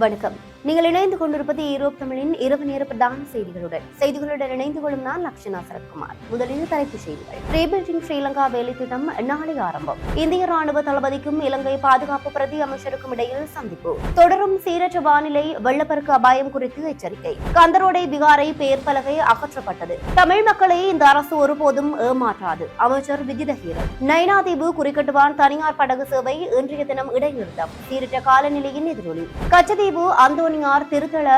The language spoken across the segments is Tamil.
வணக்கம். நீங்கள் இணைந்து கொண்டிருப்பது ஈரோப் தமிழின் இரவு நேர பிரதான செய்திகளுடன் இணைந்து கொள்ளும் நான் லக்ஷனா சரத்குமார். முதலில் தலைப்புச் செய்திகள். ரீபில்டிங் ஸ்ரீலங்கா வேலைத்திட்டம் நாளை ஆரம்பம். இந்திய ராணுவ தளபதிக்கும் இலங்கை பாதுகாப்பு பிரதி அமைச்சருக்கும் இடையில் சந்திப்பு. தொடரும் சீரற்ற வானிலை, வெள்ளப்பெருக்கு அபாயம் குறித்து எச்சரிக்கை. கந்தரோடை விகாரை பெயர் பலகை அகற்றப்பட்டது. தமிழ் மக்களை இந்த அரசு ஒருபோதும் ஏமாற்றாது. அமைச்சர் விஜிதஹீரன். நைனாதீவு குறிக்கட்டுவான் தனியார் படகு சேவை இன்றைய தினம் இடைநிறுத்தம். சீரற்ற காலநிலையின் எதிரொலி. கச்சதீவு அந்தோனியார் திருத்தல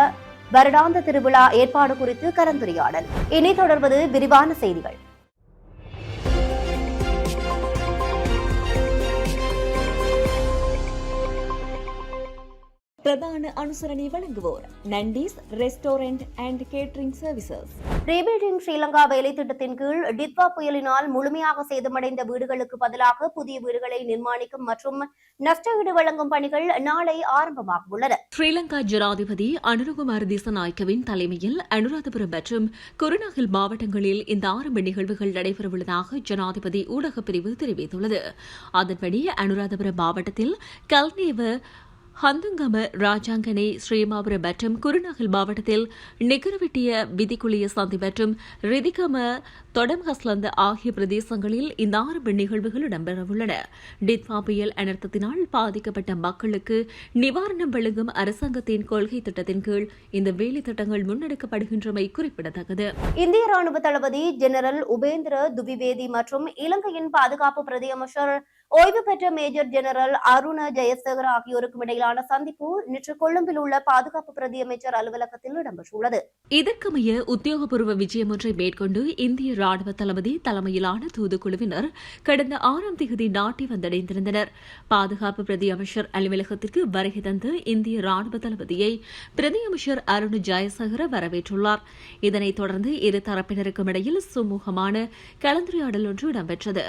வருடாந்த திருவிழா ஏற்பாடு குறித்து கலந்துரையாடல். இனி தொடர்வது விரிவான செய்திகள். பிரதான அனுசரணை வழங்குவோர் Nandees restaurant and catering services. Rebuilding Sri Lanka வேலை திட்டத்தின் கீழ் டித்வா புயலினால் முழுமையாக சேதமடைந்த வீடுகளுக்கு பதிலாக புதிய வீடுகளை நிர்மாணிக்கும் மற்றும் நஷ்டஈடு வழங்கும் பணிகள் நாளை ஆரம்பமாக உள்ளன. ஸ்ரீலங்கா ஜனாதிபதி அனுரகுமார் திசாநாயக்கவின் தலைமையில் அனுராதபுரம் மற்றும் குருநாகல் மாவட்டங்களில் இந்த ஆரம்ப நிகழ்வுகள் நடைபெறவுள்ளதாக ஜனாதிபதி ஊடகப் பிரிவு தெரிவித்துள்ளது. அதன்படி அனுராதபுரம் மாவட்டத்தில் கல்நேவ, ஹந்துங்கம, ராஜாங்கனை, ஸ்ரீமாபுரம் மற்றும் குருநாகல் மாவட்டத்தில் நிகரவிட்டிய, விதிக்குளிய சந்தி மற்றும் ரிதிகம, தொடம்ஹஸ்லந்த ஆகிய பிரதேசங்களில் இந்த ஆரம்ப நிகழ்வுகள் இடம்பெறவுள்ளன. டித்வா புயல் அனர்த்தத்தினால் பாதிக்கப்பட்ட மக்களுக்கு நிவாரணம் வழங்கும் அரசாங்கத்தின் கொள்கை திட்டத்தின் கீழ் இந்த வேலை திட்டங்கள் முன்னெடுக்கப்படுகின்றமை குறிப்பிடத்தக்கது. இந்திய ராணுவ தளபதி ஜெனரல் உபேந்திர துவிவேதி மற்றும் இலங்கையின் பாதுகாப்பு பிரதி அமைச்சர் ஓய்வு பெற்ற மேஜர் ஜெனரல் அருண ஜெயசேகர் ஆகியோருக்கும் இடையிலான சந்திப்பு நேற்று கொழும்பில் உள்ள பாதுகாப்பு பிரதி அமைச்சர் அலுவலகத்தில் இடம்பெற்றுள்ளது. இதற்கமைய உத்தியோகபூர்வ விஜயம் ஒன்றை மேற்கொண்டு இந்திய ராணுவ தளபதி தலைமையிலான தூதுக்குழுவினர் கடந்த 6ஆம் தேதி நாட்டை வந்தடைந்திருந்தனர். பாதுகாப்பு பிரதி அமைச்சர் அலுவலகத்திற்கு வருகை தந்து இந்திய ராணுவ தளபதியை பிரதி அமைச்சர் அருண ஜெயசேகர வரவேற்றுள்ளார். இதனைத் தொடர்ந்து இரு தரப்பினருக்கும் இடையில் சுமூகமான கலந்துரையாடல் ஒன்று இடம்பெற்றது.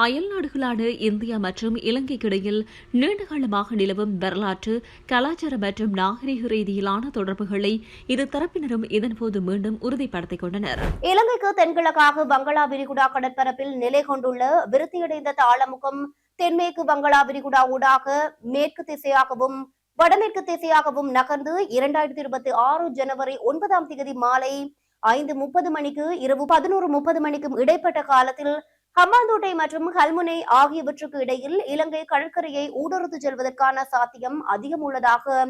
அயல் நாடுகளான இந்தியா மற்றும் இலங்கைக்கிடையில் நீண்டகாலமாக நிலவும் வரலாற்று, கலாச்சார மற்றும் நாகரிக ரீதியிலான தொடர்புகளை இரு தரப்பினரும் இதன்போது மீண்டும் உறுதிப்படுத்திக் கொண்டனர். இலங்கைக்கு தென்கிழக்காக வங்களா விரிகுடா கடற்பரப்பில் நிலை கொண்டுள்ள விருத்தியடைந்த தாளமுகம் தென்மேற்கு வங்களா விரிகுடா ஊடாக மேற்கு திசையாகவும் வடமேற்கு திசையாகவும் நகர்ந்து 2026 ஜனவரி 9ஆம் தேதி மாலை 5:30 மணிக்கு இரவு 11:30 மணிக்கும் இடைப்பட்ட காலத்தில் ஹம்பாந்தோட்டை மற்றும் கல்முனை ஆகியவற்றுக்கு இடையில் இலங்கை கடற்கரையை ஊடுருத்து செல்வதற்கான சாத்தியம் அதிகம் உள்ளதாக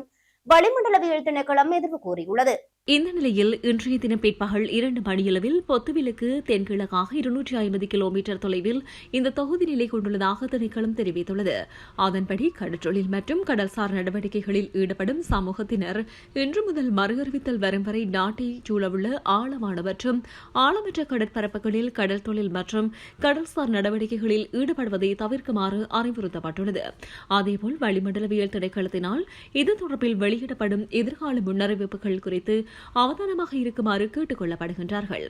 வளிமண்டலவியல் திணைக்களம் எதிர்ப்பு கூறியுள்ளது. இந்த நிலையில் இன்றைய தினம் பிற்பகல் 2 மணியளவில் பொத்துவிலுக்கு தென்கிழக்காக 250 கிலோமீட்டர் தொலைவில் இந்த தொகுதி நிலை கொண்டுள்ளதாக திணைக்களம் தெரிவித்துள்ளது. அதன்படி கடற்றொழில் மற்றும் கடல்சார் நடவடிக்கைகளில் ஈடுபடும் சமூகத்தினர் இன்று முதல் மறுஅறிவித்தல் வரும் வரை நாட்டை சூழவுள்ள ஆழமான மற்றும் ஆழமற்ற கடற்பரப்புகளில் கடல் தொழில் மற்றும் கடல்சார் நடவடிக்கைகளில் ஈடுபடுவதை தவிர்க்குமாறு அறிவுறுத்தப்பட்டுள்ளது. அதேபோல் வளிமண்டலவியல் திணைக்களத்தினால் இது தொடர்பில் வெளியிடப்படும் எதிர்கால முன்னறிவிப்புகள் குறித்து அவதானமாக இருக்குமாறு கேட்டுக் கொள்ளப்படுகின்றார்கள்.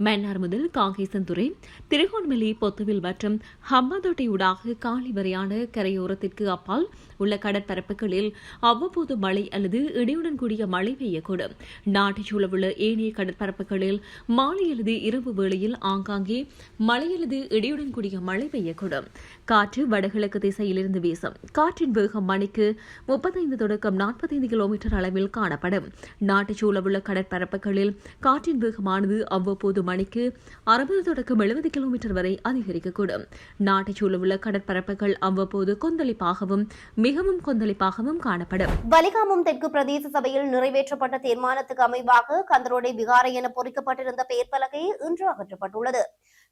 மன்னார் முதல் காங்கேசன்துறை, திருகோணமலை, பொத்துவில் மற்றும் ஹம்பாந்தோட்டை ஊடாக காலி வரையான கரையோரத்திற்கு அப்பால் உள்ள கடற்பரப்புகளில் அவ்வப்போது மழை அல்லது இடியுடன் கூடிய மழை பெய்யக்கூடும். நாட்டைச் சூழவுள்ள ஏனைய கடற்பரப்புகளில் மாலை அல்லது இரவு வேளையில் ஆங்காங்கே மழை அல்லது இடியுடன் கூடிய மழை பெய்யக்கூடும். காற்று வடகிழக்கு திசையிலிருந்து வீசும். காற்றின் வேகம் மணிக்கு 35 தொடக்கம் 45 கிலோமீட்டர் அளவில் காணப்படும். நாட்டைச் சூழவுள்ள கடற்பரப்புகளில் காற்றின் வேகமானது அவ்வப்போது மணிக்கு 60 தொடக்கம் 70 கிலோமீட்டர் வரை அதிகரிக்கக்கூடும். நாட்டைச் சூழவுள்ள கடற்பரப்புகள் அவ்வப்போது கொந்தளிப்பாகவும் மிகவும் கொந்தளிப்பாகவும் காணப்படும். வலிகாமம் தெற்கு பிரதேச சபையில் நிறைவேற்றப்பட்ட தீர்மானத்துக்கு அமைவாக கந்தரோடை விகாரை என பொறிக்கப்பட்டிருந்த பெயர் பலகை இன்று அகற்றப்பட்டுள்ளது.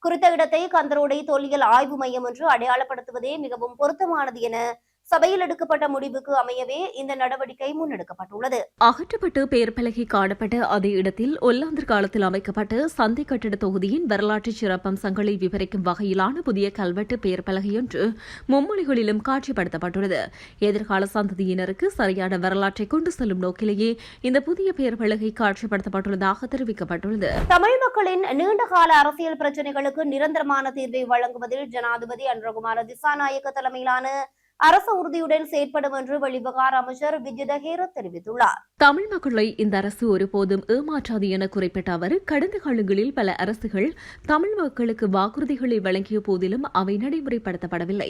குறித்த இடத்தை கந்தரோடை தொல்லியல் ஆய்வு மையம் என்று அடையாளப்படுத்துவதே மிகவும் பொருத்தமானது என சபையில் எடுக்கப்பட்ட முடிவுக்கு அமையவே இந்த நடவடிக்கை முன்னெடுக்கப்பட்டுள்ளது. அகற்றப்பட்டு பெயர் பலகை காணப்பட்ட அதே இடத்தில் ஒல்லாந்தர் காலத்தில் அமைக்கப்பட்ட சந்தை கட்டிட தொகுதியின் வரலாற்று சிறப்பம்சங்களை விவரிக்கும் வகையிலான புதிய கல்வெட்டு பெயர் பலகையொன்று மும்மொழிகளிலும் காட்சிப்படுத்தப்பட்டுள்ளது. எதிர்கால சந்ததியினருக்கு சரியான வரலாற்றை கொண்டு செல்லும் நோக்கிலேயே இந்த புதிய பெயர் பலகை காட்சிப்படுத்தப்பட்டுள்ளதாக தெரிவிக்கப்பட்டுள்ளது. தமிழ் மக்களின் நீண்டகால அரசியல் பிரச்சினைகளுக்கு நிரந்தரமான தீர்வை வழங்குவதில் ஜனாதிபதி அனுரகுமார திசாநாயக்க தலைமையிலான அரசு உறுதியுடன் செயற்படும் என்று வெளிவிவகார அமைச்சர் விஜித ஹேரத் தெரிவித்துள்ளார். தமிழ் மக்களை இந்த அரசு ஒருபோதும் ஏமாற்றாது என குறிப்பிட்ட அவர், கடந்த காலங்களில் பல அரசுகள் தமிழ் மக்களுக்கு வாக்குறுதிகளை வழங்கிய போதிலும் அவை நடைமுறைப்படுத்தப்படவில்லை.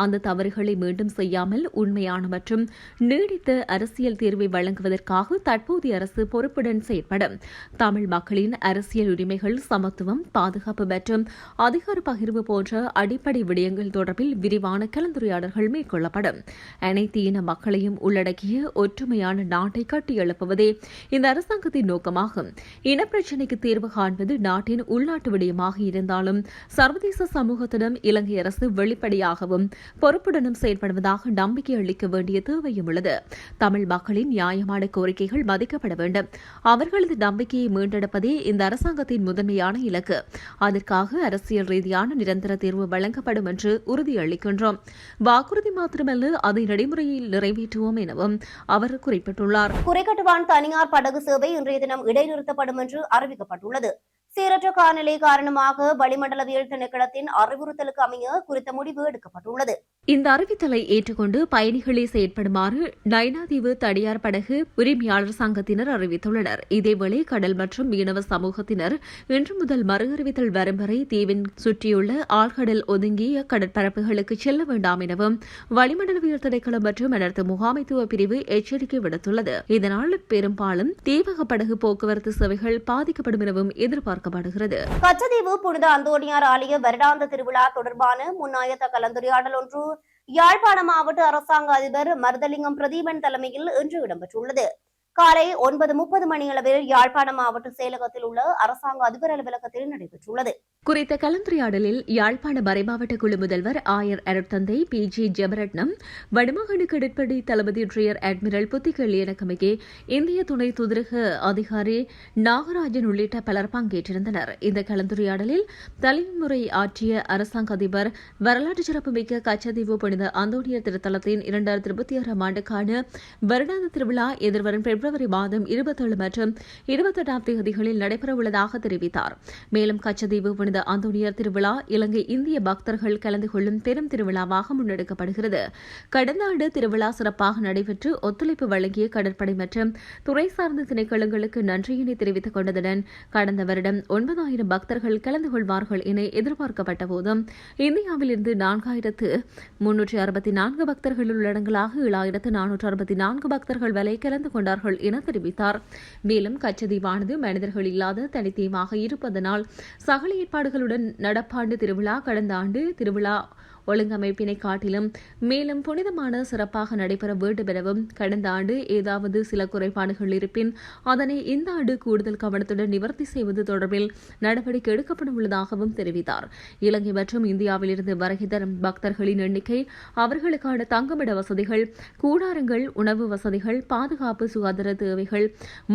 அந்த தவறுகளை மீண்டும் செய்யாமல் உண்மையான மற்றும் நீடித்த அரசியல் தீர்வை வழங்குவதற்காக தற்போதைய அரசு பொறுப்புடன் செயற்படும். தமிழ் மக்களின் அரசியல் உரிமைகள், சமத்துவம், பாதுகாப்பு மற்றும் அதிகார பகிர்வு போன்ற அடிப்படை விடயங்கள் தொடர்பில் விரிவான கலந்துரையாடல்கள் மேற்கொள்ளப்படும். அனைத்து இன மக்களையும் உள்ளடக்கிய ஒற்றுமையான நாட்டை கட்டியெழுப்புவதே இந்த அரசாங்கத்தின் நோக்கமாகும். இனப்பிரச்சினைக்கு தீர்வு காண்பது நாட்டின் உள்நாட்டு விடயமாக இருந்தாலும் சர்வதேச சமூகத்திடம் இலங்கை அரசு வெளிப்படையாகவும் பொறுப்புடனும் செயல்படுவதாக நம்பிக்கை அளிக்க வேண்டிய தேவையும் உள்ளது. தமிழ் மக்களின் நியாயமான கோரிக்கைகள் மதிக்கப்பட வேண்டும். அவர்களது நம்பிக்கையை மீண்டெடுப்பதே இந்த அரசாங்கத்தின் முதன்மையான இலக்கு. அதற்காக அரசியல் ரீதியான நிரந்தர தீர்வு வழங்கப்படும் என்று உறுதியளிக்கின்றோம். வாக்குறுதி மாத்திரமல்ல, அதை நடைமுறையில் நிறைவேற்றுவோம் எனவும் அவர் குறிப்பிட்டுள்ளார். குறைக்கட்டுவான் தனியார் படகு சேவை இன்றைய தினம் இடைநிறுத்தப்படும் என்று அறிவிக்கப்பட்டுள்ளது. சீரற்ற காலநிலை காரணமாக வளிமண்டலவியல் திணைக்களத்தின் அறிவுறுத்தலுக்கு அமைய குறித்த முடிவு எடுக்கப்பட்டுள்ளது. இந்த அறிவித்தலை ஏற்றுக்கொண்டு பயணிகளை செயற்படுமாறு நைனாதீவு தனியார் படகு உரிமையாளர் சங்கத்தினர் அறிவித்துள்ளனர். இதேவேளை கடல் மற்றும் மீனவ சமூகத்தினர் இன்று முதல் மறு அறிவித்தல் வரும் வரை தீவின் சுற்றியுள்ள ஆழ்கடல் ஒதுங்கிய கடற்பரப்புகளுக்கு செல்ல வேண்டாம் எனவும் வளிமண்டலவியல் திணைக்களம் மற்றும் அனர்த்த முகாமைத்துவ பிரிவு எச்சரிக்கை விடுத்துள்ளது. இதனால் பெரும்பாலும் தீவக படகு போக்குவரத்து சேவைகள் பாதிக்கப்படும் எனவும் எதிர்பார்க்கப்படுகிறது. கச்சதீவு புனித அந்தோணியார் ஆலய வருடாந்த திருவிழா தொடர்பான முன்னாயத்த கலந்துரையாடல் ஒன்று யாழ்ப்பாண மாவட்ட அரசாங்க அதிபர் மருதலிங்கம் பிரதீபன் தலைமையில் இன்று இடம்பெற்றுள்ளது. காலை 9:30 மணியளவில் யாழ்ப்பாண மாவட்ட செயலகத்தில் உள்ள அரசாங்க அதிபர் அலுவலகத்தில் நடைபெற்றுள்ளது. குறித்த கலந்துரையாடலில் யாழ்ப்பாண மறைமாவட்ட குழு முதல்வர் ஆயர் அருட்தந்தை PG ஜெபரட்னம், வடமாகாண கடற்படை தளபதி ரியர் அட்மிரல் புத்திகள்ளி எனக்கமையே இந்திய துணை தூதரக அதிகாரி நாகராஜன் உள்ளிட்ட பலர் பங்கேற்றிருந்தனர். இந்த கலந்துரையாடலில் தலைமுறை ஆற்றிய அரசாங்க அதிபர் வரலாற்று சிறப்புமிக்க கச்சதீவு புனித அந்தோணியர் திருத்தலத்தின் 2026 ஆண்டுக்கான வருடாந்த திருவிழா எதிர்வரும் பிப்ரவரி மாதம் 27 மற்றும் 28 தேதிகளில் நடைபெறவுள்ளதாக தெரிவித்தார். மேலும் கச்சதீவு புனித அந்தோணியர் திருவிழா இலங்கை இந்திய பக்தர்கள் கலந்து கொள்ளும் பெரும் திருவிழாவாக முன்னெடுக்கப்படுகிறது. கடந்த ஆண்டு திருவிழா சிறப்பாக நடைபெற்று ஒத்துழைப்பு வழங்கிய கடற்படை மற்றும் துறை சார்ந்த திணைக்களங்களுக்கு நன்றியினை தெரிவித்துக் கொண்டதுடன் கடந்த வருடம் 9,000 பக்தர்கள் கலந்து கொள்வார்கள் என எதிர்பார்க்கப்பட்ட போதும் இந்தியாவிலிருந்து 4,364 பக்தர்கள் உள்ளடங்கலாக 7,464 பக்தர்கள் வரை கலந்து கொண்டார்கள் என தெரிவித்தார். மேலும் கச்சதீவானது மனிதர்கள் இல்லாத தனித்தீவாக இருப்பதனால் சகல ஏற்பாடுகளுடன் நடப்பாண்டு திருவிழா கடந்த ஆண்டு திருவிழா ஒழுங்கமைப்பினை காட்டிலும் மேலும் புனிதமான சிறப்பாக நடைபெற வேண்டும் எனவும் கடந்த ஆண்டு ஏதாவது சில குறைபாடுகள் இருப்பின் அதனை இந்த ஆண்டு கூடுதல் கவனத்துடன் நிவர்த்தி செய்வது தொடர்பில் நடவடிக்கை எடுக்கப்பட உள்ளதாகவும் தெரிவித்தார். இலங்கை மற்றும் இந்தியாவிலிருந்து வருகை தரும் பக்தர்களின் எண்ணிக்கை, அவர்களுக்கான தங்குமிட வசதிகள், கூடாரங்கள், உணவு வசதிகள், பாதுகாப்பு சுகாதார தேவைகள்,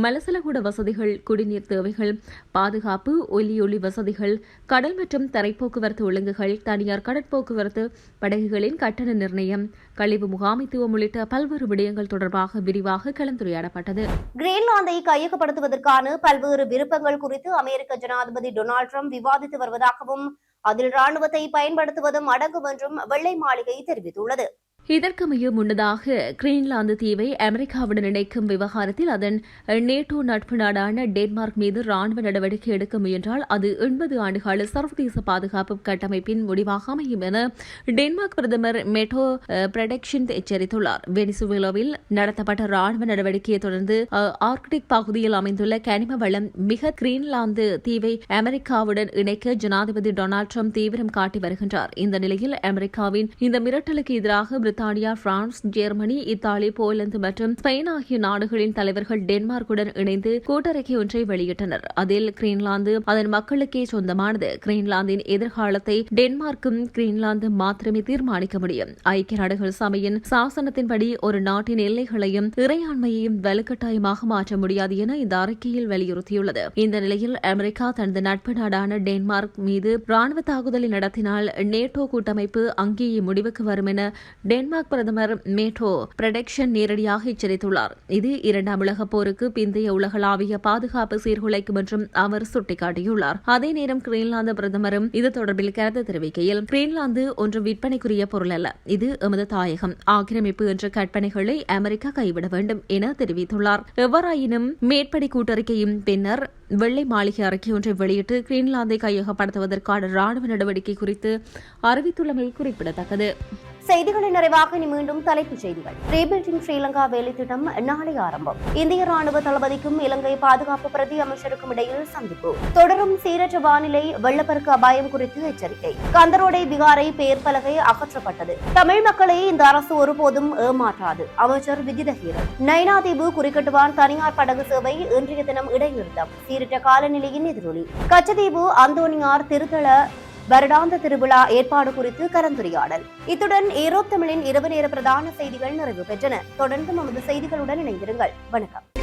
மலசலகூட வசதிகள், குடிநீர் தேவைகள், பாதுகாப்பு, ஒலி வசதிகள், கடல் மற்றும் தரைப்போக்குவரத்து ஒழுங்குகள், தனியார் கடற்போக்குவரத்து படகுகளின் கட்டண நிர்ணயம், கழிவு முகாமைத்துவம் உள்ளிட்ட பல்வேறு விடயங்கள் தொடர்பாக விரிவாக கலந்துரையாடப்பட்டது. கிரீன்லாந்தை கையகப்படுத்துவதற்கான பல்வேறு விருப்பங்கள் குறித்து அமெரிக்க ஜனாதிபதி டொனால்டு டிரம்ப் விவாதித்து வருவதாகவும் அதில் ராணுவத்தை பயன்படுத்துவதும் அடங்கும் என்றும் வெள்ளை மாளிகை தெரிவித்துள்ளது. இதற்கமைய முன்னதாக கிரீன்லாந்து தீவை அமெரிக்காவுடன் இணைக்கும் விவகாரத்தில் அதன் நேட்டோ நட்பு நாடான டென்மார்க் மீது ராணுவ நடவடிக்கை எடுக்க முயன்றால் அது 80 ஆண்டுகால சர்வதேச பாதுகாப்பு கட்டமைப்பின் முடிவாக அமையும் என டென்மார்க் பிரதமர் மெட்டோ பிரடெக்ஷன் எச்சரித்துள்ளார். வெனிசுவேலாவில் நடத்தப்பட்ட ராணுவ நடவடிக்கையை தொடர்ந்து ஆர்க்டிக் பகுதியில் அமைந்துள்ள கனிம வளம் மிக கிரீன்லாந்து தீவை அமெரிக்காவுடன் இணைக்க ஜனாதிபதி டொனால்டு டிரம்ப் தீவிரம் காட்டி வருகின்றார். இந்த நிலையில் அமெரிக்காவின் இந்த மிரட்டலுக்கு எதிராக பிரித்தானியா, பிரான்ஸ், ஜெர்மனி, இத்தாலி, போலந்து மற்றும் ஸ்பெயின் ஆகிய நாடுகளின் தலைவர்கள் டென்மார்க்குடன் இணைந்து கூட்டறிக்கை ஒன்றை வெளியிட்டனர். அதில் கிரீன்லாந்து அதன் மக்களுக்கே சொந்தமானது. கிரீன்லாந்தின் எதிர்காலத்தை டென்மார்க்கும் கிரீன்லாந்து மாத்திரமே தீர்மானிக்க முடியும். ஐக்கிய நாடுகள் சபையின் சாசனத்தின்படி ஒரு நாட்டின் எல்லைகளையும் இறையாண்மையையும் வலுக்கட்டாயமாக மாற்ற முடியாது என இந்த அறிக்கையில் வலியுறுத்தியுள்ளது. இந்த நிலையில் அமெரிக்கா தனது நட்பு நாடான டென்மார்க் மீது ராணுவ தாக்குதலை நடத்தினால் நேட்டோ கூட்டமைப்பு அங்கேயே முடிவுக்கு வரும் என டென்மார்க் டென்மார்க் பிரதமர் மேட்டோ பிரடெக்ஷன் நேரடியாக எச்சரித்துள்ளார். இது இரண்டாம் உலகப் போருக்கு பிந்தைய உலகளாவிய பாதுகாப்பு சீர்குலைக்கும் என்றும் அவர் சுட்டிக்காட்டியுள்ளார். அதே நேரம் கிரீன்லாந்து பிரதமரும் இது தொடர்பில் கருத்து தெரிவிக்கையில், கிரீன்லாந்து ஒன்றும் விற்பனைக்குரிய பொருள் அல்ல, இது எமது தாயகம். ஆக்கிரமிப்பு என்ற கற்பனைகளை அமெரிக்கா கைவிட வேண்டும் என தெரிவித்துள்ளார். எவ்வாறாயினும் மேற்படி கூட்டறிக்கையும் பின்னர் வெள்ளை மாளிகை அறிக்கை ஒன்றை வெளியிட்டு கிரீன்லாந்தை கையகப்படுத்துவதற்கான ராணுவ நடவடிக்கை குறித்து அறிவித்துள்ளமை குறிப்பிடத்தக்கது. செய்திகளின் நிறைவாக இனி மீண்டும் தலைப்புச் செய்திகள். ரீபில்டிங் ஸ்ரீலங்கா வேலை திட்டம் நாளை ஆரம்பம். இந்திய ராணுவ தளபதிக்கும் இலங்கை பாதுகாப்பு பிரதி அமைச்சருக்கும் இடையில் சந்திப்பு. தொடரும் சீரற்ற வானிலை, வெள்ளப்பெருக்கு அபாயம் குறித்து எச்சரிக்கை. கந்தரோடை விகாரை பெயர் பலகை அகற்றப்பட்டது. தமிழ் மக்களை இந்த அரசு ஒருபோதும் ஏமாற்றாது. அமைச்சர் விஜிதஹீரன். நைனாதீவு குறிக்கட்டுவான் தனியார் படகு சேவை இன்றைய தினம் இடைநிறுத்தம். சீரற்ற காலநிலையின் எதிரொலி. கச்சதீவு அந்தோனியார் திருத்தல வருடாந்த திருவிழா ஏற்பாடு குறித்து கலந்துரையாடல். இத்துடன் ஈரோப் தமிழின் இரவு நேர பிரதான செய்திகள் நிறைவு பெற்றன. தொடர்ந்து நமது செய்திகளுடன் இணைந்திருங்கள். வணக்கம்.